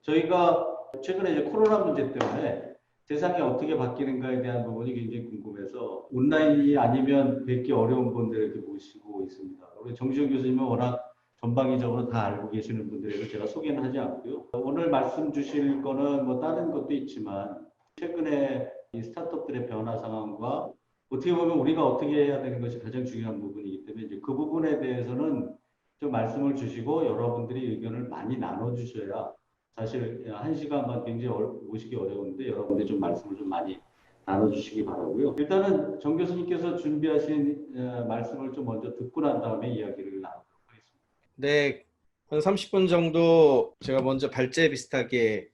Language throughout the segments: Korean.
저희가 최근에 이제 코로나 문제 때문에 세상이 어떻게 바뀌는가에 대한 부분이 굉장히 궁금해서 온라인이 아니면 뵙기 어려운 분들을 이렇게 모시고 있습니다. 우리 정지훈 교수님은 워낙 전방위적으로 다 알고 계시는 분들이라서 제가 소개는 하지 않고요. 오늘 말씀 주실 거는 뭐 다른 것도 있지만 최근에 이 스타트업들의 변화 상황과 어떻게 보면 우리가 어떻게 해야 되는 것이 가장 중요한 부분이기 때문에 이제 그 부분에 대해서는 좀 말씀을 주시고 여러분들이 의견을 많이 나눠주셔야 사실 한 시간만 굉장히 모시기 어려운데 여러분들 좀 말씀을 좀 많이 나눠주시기 바라고요. 일단은 정 교수님께서 준비하신 말씀을 좀 먼저 듣고 난 다음에 이야기를 나누도록 하겠습니다. 네, 한 30분 정도 제가 먼저 발제 비슷하게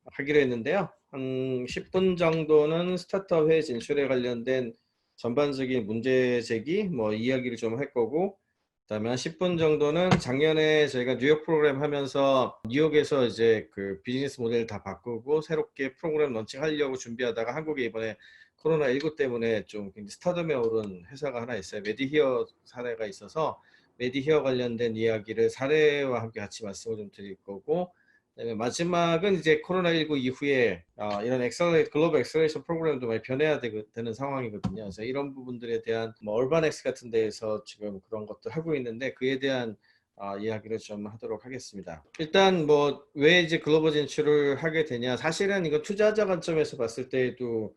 하기로 했는데요. 한 10분 정도는 스타트업 해외 진출에 관련된 전반적인 문제 제기, 뭐 이야기를 좀 할 거고, 그다음에 한 10분 정도는 작년에 저희가 뉴욕 프로그램 하면서 뉴욕에서 이제 그 비즈니스 모델 다 바꾸고 새롭게 프로그램 런칭하려고 준비하다가 한국에 이번에 코로나19 때문에 좀 스타덤에 오른 회사가 하나 있어요. 메디히어 사례가 있어서 메디히어 관련된 이야기를 사례와 함께 같이 말씀을 좀 드릴 거고, 그다음에 마지막은 이제 코로나19 이후에 이런 글로벌 엑셀레이션 프로그램도 많이 변해야 되는 상황이거든요. 그래서 이런 부분들에 대한 뭐 얼바넥스 같은 데에서 지금 그런 것도 하고 있는데 그에 대한 이야기를 좀 하도록 하겠습니다. 일단 뭐 왜 이제 글로벌 진출을 하게 되냐, 사실은 이거 투자자 관점에서 봤을 때에도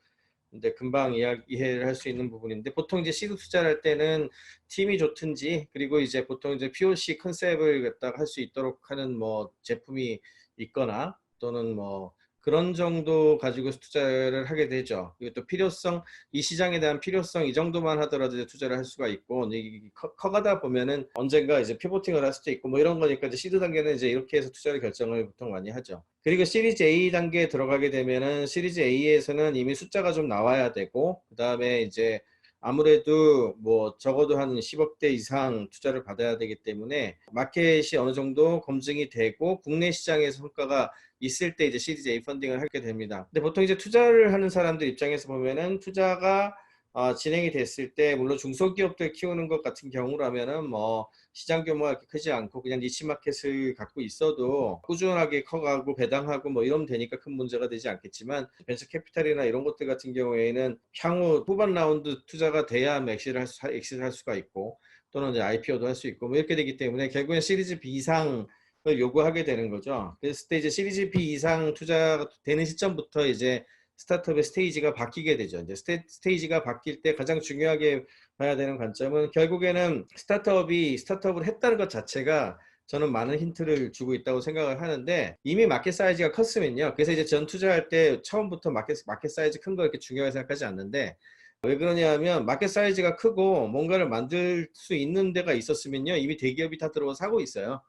근데 금방 이해를 할 수 있는 부분인데, 보통 이제 시드 투자를 할 때는 팀이 좋든지, 그리고 이제 보통 이제 POC 컨셉을 갖다가 할 수 있도록 하는 뭐 제품이 있거나 또는 뭐 그런 정도 가지고 투자를 하게 되죠. 그리고 또 필요성, 이 시장에 대한 필요성 이 정도만 하더라도 이제 투자를 할 수가 있고, 커가다 보면은 언젠가 이제 피보팅을 할 수도 있고 뭐 이런 거니까 이제 시드 단계는 이제 이렇게 해서 투자를 결정을 보통 많이 하죠. 그리고 시리즈 A 단계에 들어가게 되면은 시리즈 A에서는 이미 숫자가 좀 나와야 되고, 그 다음에 이제 아무래도 뭐 적어도 한 10억대 이상 투자를 받아야 되기 때문에 마켓이 어느 정도 검증이 되고 국내 시장에서 성과가 있을 때 이제 시리즈 A 펀딩을 하게 됩니다. 근데 보통 이제 투자를 하는 사람들 입장에서 보면은 투자가 진행이 됐을 때 물론 중소기업들 키우는 것 같은 경우라면은 뭐 시장 규모가 그렇게 크지 않고 그냥 니치 마켓을 갖고 있어도 꾸준하게 커가고 배당하고 뭐 이러면 되니까 큰 문제가 되지 않겠지만, 벤처 캐피탈이나 이런 것들 같은 경우에는 향후 후반 라운드 투자가 돼야 엑시트를 할 수가 있고 또는 이제 IPO도 할 수 있고 뭐 이렇게 되기 때문에 결국엔 시리즈 B 이상 요구하게 되는 거죠. 그랬을 때 이제 시리즈 B 이상 투자가 되는 시점부터 이제 스타트업의 스테이지가 바뀌게 되죠. 이제 스테이지가 바뀔 때 가장 중요하게 봐야 되는 관점은 결국에는 스타트업을 했다는 것 자체가 저는 많은 힌트를 주고 있다고 생각을 하는데, 이미 마켓 사이즈가 컸으면요. 그래서 이제 전 투자할 때 처음부터 마켓 사이즈 큰 거 이렇게 중요하게 생각하지 않는데, 왜 그러냐면 마켓 사이즈가 크고 뭔가를 만들 수 있는 데가 있었으면요. 이미 대기업이 다 들어와서 하고 있어요.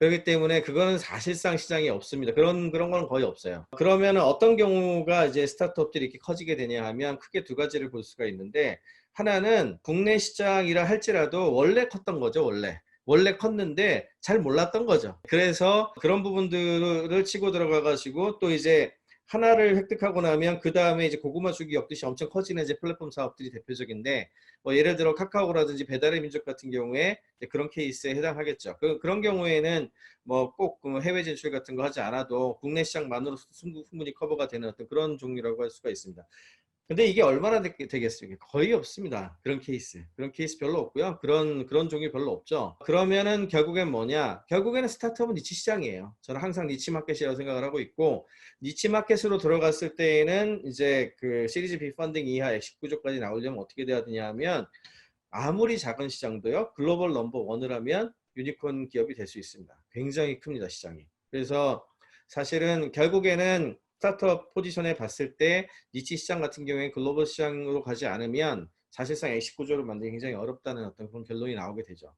그렇기 때문에 그거는 사실상 시장이 없습니다. 그런 건 거의 없어요. 그러면 어떤 경우가 이제 스타트업들이 이렇게 커지게 되냐 하면 크게 두 가지를 볼 수가 있는데, 하나는 국내 시장이라 할지라도 원래 컸던 거죠. 원래 컸는데 잘 몰랐던 거죠. 그래서 그런 부분들을 치고 들어가 가지고 또 이제 하나를 획득하고 나면 그 다음에 이제 고구마 주기 엮듯이 엄청 커지는 이제 플랫폼 사업들이 대표적인데, 뭐 예를 들어 카카오라든지 배달의 민족 같은 경우에 그런 케이스에 해당하겠죠. 그런 경우에는 뭐 꼭 해외 진출 같은 거 하지 않아도 국내 시장만으로 충분히 커버가 되는 어떤 그런 종류라고 할 수가 있습니다. 근데 이게 얼마나 되겠어요? 거의 없습니다. 그런 케이스 별로 없고요. 그런 종류 별로 없죠. 그러면은 결국엔 뭐냐? 결국에는 스타트업은 니치 시장이에요. 저는 항상 니치 마켓이라고 생각을 하고 있고, 니치 마켓으로 들어갔을 때에는 이제 그 시리즈 B 펀딩 이하 액식 구조까지 나오려면 어떻게 돼야 되냐 하면, 아무리 작은 시장도요, 글로벌 넘버 원을 하면 유니콘 기업이 될 수 있습니다. 굉장히 큽니다, 시장이. 그래서 사실은 결국에는 스타트업 포지션에 봤을 때 니치 시장 같은 경우에 글로벌 시장으로 가지 않으면 사실상 액식 구조를 만들기 굉장히 어렵다는 어떤 그런 결론이 나오게 되죠.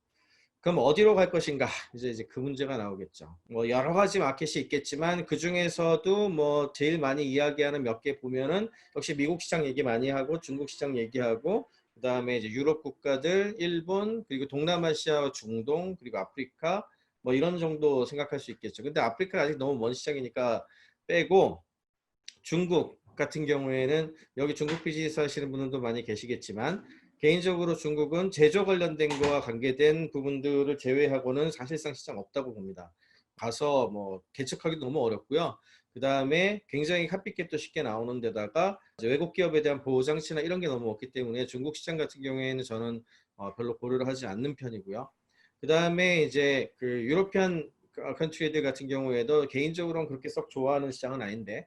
그럼 어디로 갈 것인가? 이제 그 문제가 나오겠죠. 뭐 여러 가지 마켓이 있겠지만 그 중에서도 뭐 제일 많이 이야기하는 몇 개 보면은 역시 미국 시장 얘기 많이 하고 중국 시장 얘기하고, 그 다음에 이제 유럽 국가들, 일본, 그리고 동남아시아, 중동, 그리고 아프리카 뭐 이런 정도 생각할 수 있겠죠. 근데 아프리카는 아직 너무 먼 시장이니까 빼고, 중국, 같은 경우에는 여기 중국 비즈니스 하시는 분들도 많이 계시겠지만 개인적으로 중국은 제조 관련된 거와 관계된 부분들을 제외하고는 사실상 시장 없다고 봅니다. 가서 뭐 개척하기도 너무 어렵고요. 그 다음에 굉장히 핫피켓도 쉽게 나오는 데다가 외국 기업에 대한 보호 장치나 이런 게 너무 없기 때문에 중국 시장 같은 경우에는 저는 별로 고려를 하지 않는 편이고요. 그 다음에 이제 그 유로피안 컨트리들 같은 경우에도 개인적으로는 그렇게 썩 좋아하는 시장은 아닌데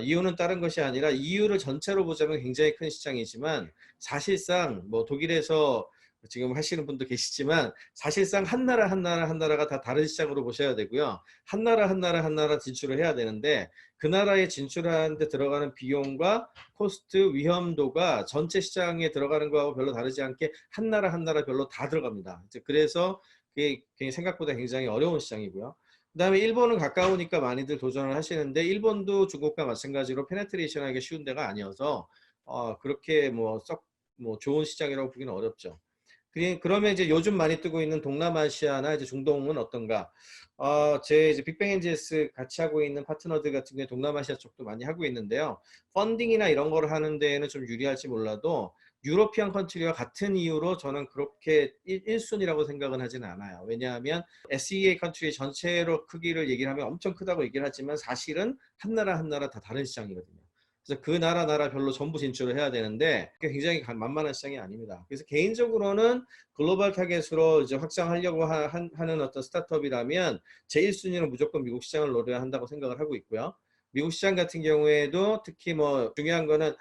이유는 다른 것이 아니라 EU를 전체로 보자면 굉장히 큰 시장이지만 사실상 뭐 독일에서 지금 하시는 분도 계시지만 사실상 한 나라 한 나라 한 나라가 다 다른 시장으로 보셔야 되고요. 한 나라 한 나라 한 나라 진출을 해야 되는데 그 나라에 진출하는데 들어가는 비용과 코스트 위험도가 전체 시장에 들어가는 거하고 별로 다르지 않게 한 나라 한 나라 별로 다 들어갑니다. 그래서 그게 생각보다 굉장히 어려운 시장이고요. 그다음에 일본은 가까우니까 많이들 도전을 하시는데 일본도 중국과 마찬가지로 페네트레이션하기 쉬운 데가 아니어서 그렇게 뭐 썩 뭐 좋은 시장이라고 보기는 어렵죠. 그러면 이제 요즘 많이 뜨고 있는 동남아시아나 이제 중동은 어떤가? 제 이제 빅뱅 엔젤스 같이 하고 있는 파트너들 같은 경우에 동남아시아 쪽도 많이 하고 있는데요. 펀딩이나 이런 거를 하는 데에는 좀 유리할지 몰라도 유로피안 컨트리와 같은 이유로 저는 그렇게 1순위라고 생각은 하지는 않아요. 왜냐하면 SEA 컨트리 전체로 크기를 얘기를 하면 엄청 크다고 얘기를 하지만 사실은 한 나라 한 나라 다 다른 시장이거든요. 그래서 그 나라별로 전부 진출을 해야 되는데 그게 굉장히 만만한 시장이 아닙니다. 그래서 개인적으로는 글로벌 타겟으로 이제 확장하려고 하는 어떤 스타트업이라면 제1순위는 무조건 미국 시장을 노려야 한다고 생각을 하고 있고요. 미국 시장 같은 경우에도 특히 뭐 중요한 거는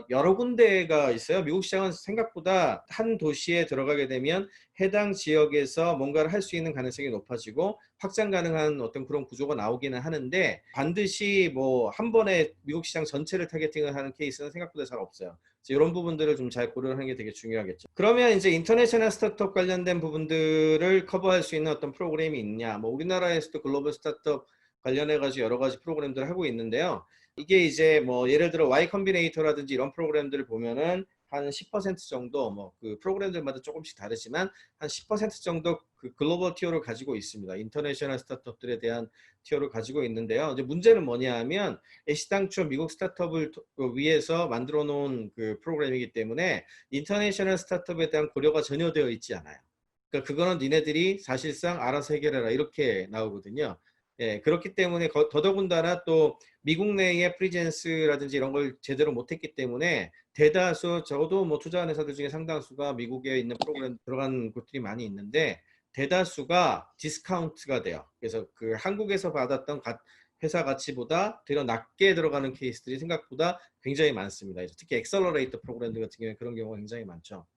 여러 군데가 있어요. 미국 시장은 생각보다 한 도시에 들어가게 되면 해당 지역에서 뭔가를 할 수 있는 가능성이 높아지고 확장 가능한 어떤 그런 구조가 나오기는 하는데 반드시 뭐 한 번에 미국 시장 전체를 타겟팅을 하는 케이스는 생각보다 잘 없어요. 이런 부분들을 좀 잘 고려하는 게 되게 중요하겠죠. 그러면 이제 인터내셔널 스타트업 관련된 부분들을 커버할 수 있는 어떤 프로그램이 있냐? 뭐 우리나라에서도 글로벌 스타트업 관련해 가지고 여러 가지 프로그램들을 하고 있는데요. 이게 이제 뭐 예를 들어 Y 컴비네이터라든지 이런 프로그램들을 보면은 한 10% 정도 뭐 그 프로그램들마다 조금씩 다르지만 한 10% 정도 그 글로벌 티어를 가지고 있습니다. 인터내셔널 스타트업들에 대한 티어를 가지고 있는데요. 이제 문제는 뭐냐 하면 애시당초 미국 스타트업을 위해서 만들어 놓은 그 프로그램이기 때문에 인터내셔널 스타트업에 대한 고려가 전혀 되어 있지 않아요. 그러니까 그거는 니네들이 사실상 알아서 해결해라 이렇게 나오거든요. 예, 그렇기 때문에 더더군다나 또 미국 내의 프리젠스라든지 이런 걸 제대로 못했기 때문에 대다수 적어도 뭐 투자하는 회사들 중에 상당수가 미국에 있는 프로그램 들어간 곳들이 많이 있는데 대다수가 디스카운트가 돼요. 그래서 그 한국에서 받았던 회사 가치보다 되려 낮게 들어가는 케이스들이 생각보다 굉장히 많습니다. 특히 엑셀러레이터 프로그램들 같은 경우에 그런 경우가 굉장히 많죠.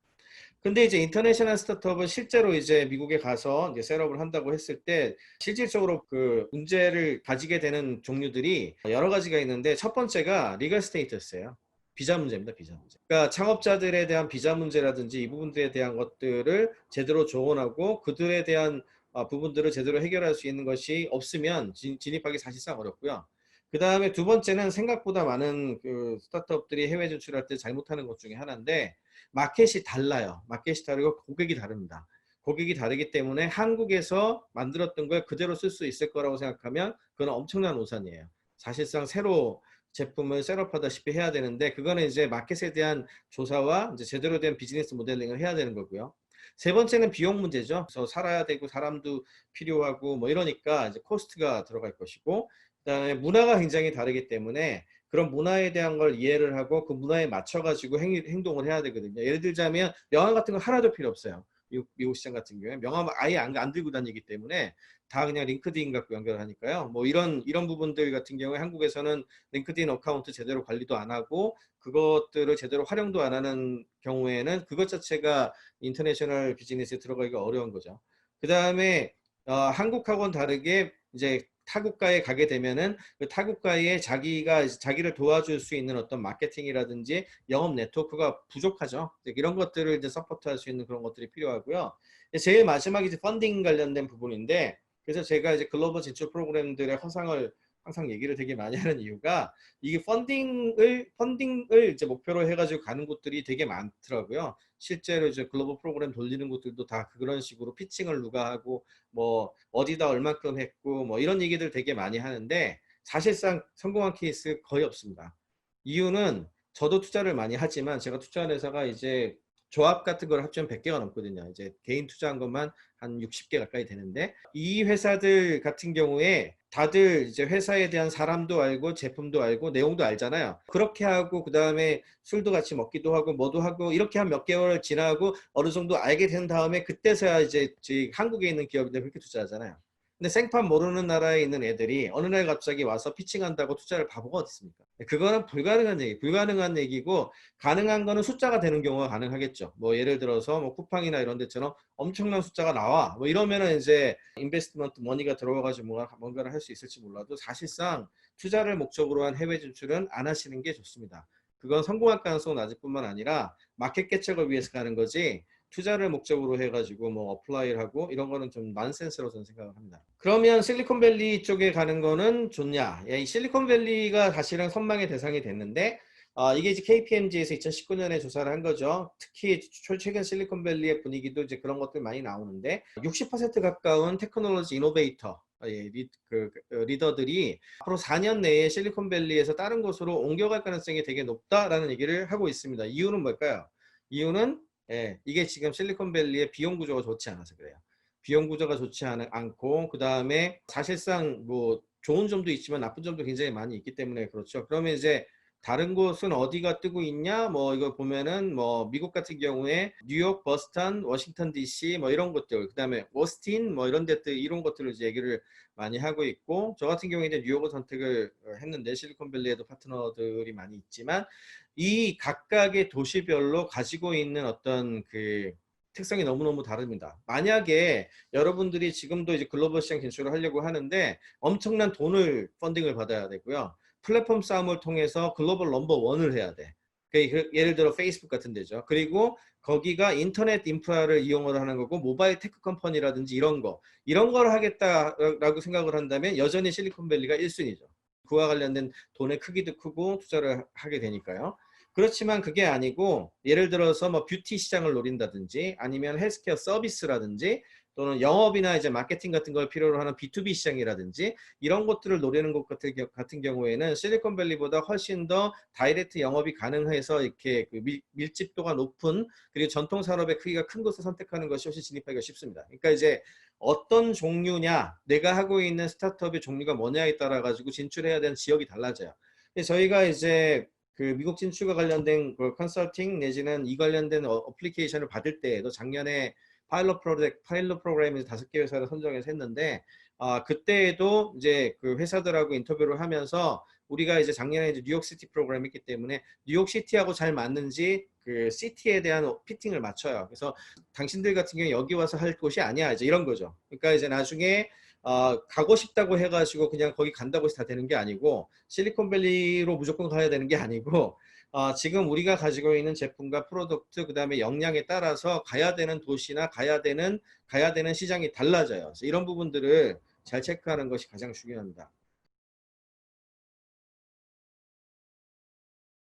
근데 이제 인터내셔널 스타트업은 실제로 이제 미국에 가서 이제 셋업을 한다고 했을 때 실질적으로 그 문제를 가지게 되는 종류들이 여러 가지가 있는데 첫 번째가 리걸 스테이터스예요. 비자 문제입니다. 비자 문제. 그러니까 창업자들에 대한 비자 문제라든지 이 부분들에 대한 것들을 제대로 조언하고 그들에 대한 부분들을 제대로 해결할 수 있는 것이 없으면 진입하기 사실상 어렵고요. 그 다음에 두 번째는 생각보다 많은 그 스타트업들이 해외 진출할 때 잘못하는 것 중에 하나인데 마켓이 달라요. 마켓이 다르고 고객이 다릅니다. 고객이 다르기 때문에 한국에서 만들었던 걸 그대로 쓸 수 있을 거라고 생각하면 그건 엄청난 오산이에요. 사실상 새로 제품을 셋업하다시피 해야 되는데 그거는 이제 마켓에 대한 조사와 이제 제대로 된 비즈니스 모델링을 해야 되는 거고요. 세 번째는 비용 문제죠. 그래서 살아야 되고 사람도 필요하고 뭐 이러니까 이제 코스트가 들어갈 것이고 그다음에 문화가 굉장히 다르기 때문에 그런 문화에 대한 걸 이해를 하고 그 문화에 맞춰가지고 행동을 해야 되거든요. 예를 들자면 명함 같은 거 하나도 필요 없어요. 미국 시장 같은 경우에 명함 아예 안 들고 다니기 때문에 다 그냥 링크드인 갖고 연결하니까요. 뭐 이런 부분들 같은 경우에 한국에서는 링크드인 어카운트 제대로 관리도 안 하고 그것들을 제대로 활용도 안 하는 경우에는 그것 자체가 인터내셔널 비즈니스에 들어가기가 어려운 거죠. 그 다음에 한국하고는 다르게 이제 타국가에 가게 되면은 그 타국가에 자기를 도와줄 수 있는 어떤 마케팅이라든지 영업 네트워크가 부족하죠. 이런 것들을 이제 서포트할 수 있는 그런 것들이 필요하고요. 제일 마지막이 이제 펀딩 관련된 부분인데 그래서 제가 이제 글로벌 진출 프로그램들의 허상을 항상 얘기를 되게 많이 하는 이유가 이게 펀딩을 이제 목표로 해가지고 가는 곳들이 되게 많더라고요. 실제로 이제 글로벌 프로그램 돌리는 곳들도 다 그런 식으로 피칭을 누가 하고 뭐 어디다 얼마큼 했고 뭐 이런 얘기들 되게 많이 하는데 사실상 성공한 케이스 거의 없습니다. 이유는 저도 투자를 많이 하지만 제가 투자한 회사가 이제 조합 같은 걸 합치면 100개가 넘거든요. 이제 개인 투자한 것만 한 60개 가까이 되는데 이 회사들 같은 경우에 다들 이제 회사에 대한 사람도 알고 제품도 알고 내용도 알잖아요. 그렇게 하고 그다음에 술도 같이 먹기도 하고 뭐도 하고 이렇게 한 몇 개월 지나고 어느 정도 알게 된 다음에 그때서야 이제 한국에 있는 기업인데 그렇게 투자하잖아요. 근데 생판 모르는 나라에 있는 애들이 어느 날 갑자기 와서 피칭한다고 투자를 바보가 어디 있습니까? 그거는 불가능한 얘기고 가능한 거는 숫자가 되는 경우가 가능하겠죠. 뭐 예를 들어서 뭐 쿠팡이나 이런 데처럼 엄청난 숫자가 나와. 뭐 이러면은 이제 인베스트먼트 머니가 들어와가지고 뭔가를 할 수 있을지 몰라도 사실상 투자를 목적으로 한 해외 진출은 안 하시는 게 좋습니다. 그건 성공할 가능성은 낮을 뿐만 아니라 마켓 개척을 위해서 가는 거지 투자를 목적으로 해가지고 뭐 어플라이를 하고 이런 거는 좀 난센스라고 저는 생각을 합니다. 그러면 실리콘밸리 쪽에 가는 거는 좋냐? 이 실리콘밸리가 사실은 선망의 대상이 됐는데 이게 이제 KPMG에서 2019년에 조사를 한 거죠. 특히 최근 실리콘밸리의 분위기도 이제 그런 것들 많이 나오는데 60% 가까운 테크놀로지 이노베이터 리더들이 앞으로 4년 내에 실리콘밸리에서 다른 곳으로 옮겨갈 가능성이 되게 높다라는 얘기를 하고 있습니다. 이유는 뭘까요? 이유는 이게 지금 실리콘밸리의 비용 구조가 좋지 않아서 그래요. 비용 구조가 좋지 않고 그 다음에 사실상 뭐 좋은 점도 있지만 나쁜 점도 굉장히 많이 있기 때문에 그렇죠. 그러면 이제 다른 곳은 어디가 뜨고 있냐? 뭐 이거 보면은 뭐 미국 같은 경우에 뉴욕, 버스턴, 워싱턴 DC 뭐 이런 것들, 그다음에 오스틴 뭐 이런 데들 이런 것들을 이제 얘기를 많이 하고 있고 저 같은 경우에 이제 뉴욕을 선택을 했는데 실리콘밸리에도 파트너들이 많이 있지만 이 각각의 도시별로 가지고 있는 어떤 그 특성이 너무너무 다릅니다. 만약에 여러분들이 지금도 이제 글로벌 시장 진출을 하려고 하는데 엄청난 돈을 펀딩을 받아야 되고요. 플랫폼 싸움을 통해서 글로벌 넘버 원을 해야 돼. 예를 들어 페이스북 같은 데죠. 그리고 거기가 인터넷 인프라를 이용을 하는 거고 모바일 테크 컴퍼니라든지 이런 걸 하겠다라고 생각을 한다면 여전히 실리콘밸리가 1순위죠. 그와 관련된 돈의 크기도 크고 투자를 하게 되니까요. 그렇지만 그게 아니고 예를 들어서 뭐 뷰티 시장을 노린다든지 아니면 헬스케어 서비스라든지 또는 영업이나 이제 마케팅 같은 걸 필요로 하는 B2B 시장이라든지 이런 것들을 노리는 것 같은 경우에는 실리콘밸리보다 훨씬 더 다이렉트 영업이 가능해서 이렇게 그 밀집도가 높은 그리고 전통 산업의 크기가 큰 곳을 선택하는 것이 훨씬 진입하기가 쉽습니다. 그러니까 이제 어떤 종류냐, 내가 하고 있는 스타트업의 종류가 뭐냐에 따라 가지고 진출해야 되는 지역이 달라져요. 저희가 이제 그 미국 진출과 관련된 그 컨설팅 내지는 이 관련된 어플리케이션을 받을 때에도 작년에 파일럿 프로그램에서 5개 회사를 선정해서 했는데 그때에도 이제 그 회사들하고 인터뷰를 하면서 우리가 이제 작년에 이제 뉴욕시티 프로그램 했기 때문에 뉴욕시티하고 잘 맞는지 그 시티에 대한 피팅을 맞춰요. 그래서 당신들 같은 경우에 여기 와서 할 곳이 아니야. 이제 이런 거죠. 그러니까 이제 나중에 가고 싶다고 해가지고 그냥 거기 간다고 해서 다 되는 게 아니고 실리콘밸리로 무조건 가야 되는 게 아니고 지금 우리가 가지고 있는 제품과 프로덕트 그다음에 역량에 따라서 가야 되는 도시나 가야 되는 시장이 달라져요. 그래서 이런 부분들을 잘 체크하는 것이 가장 중요합니다.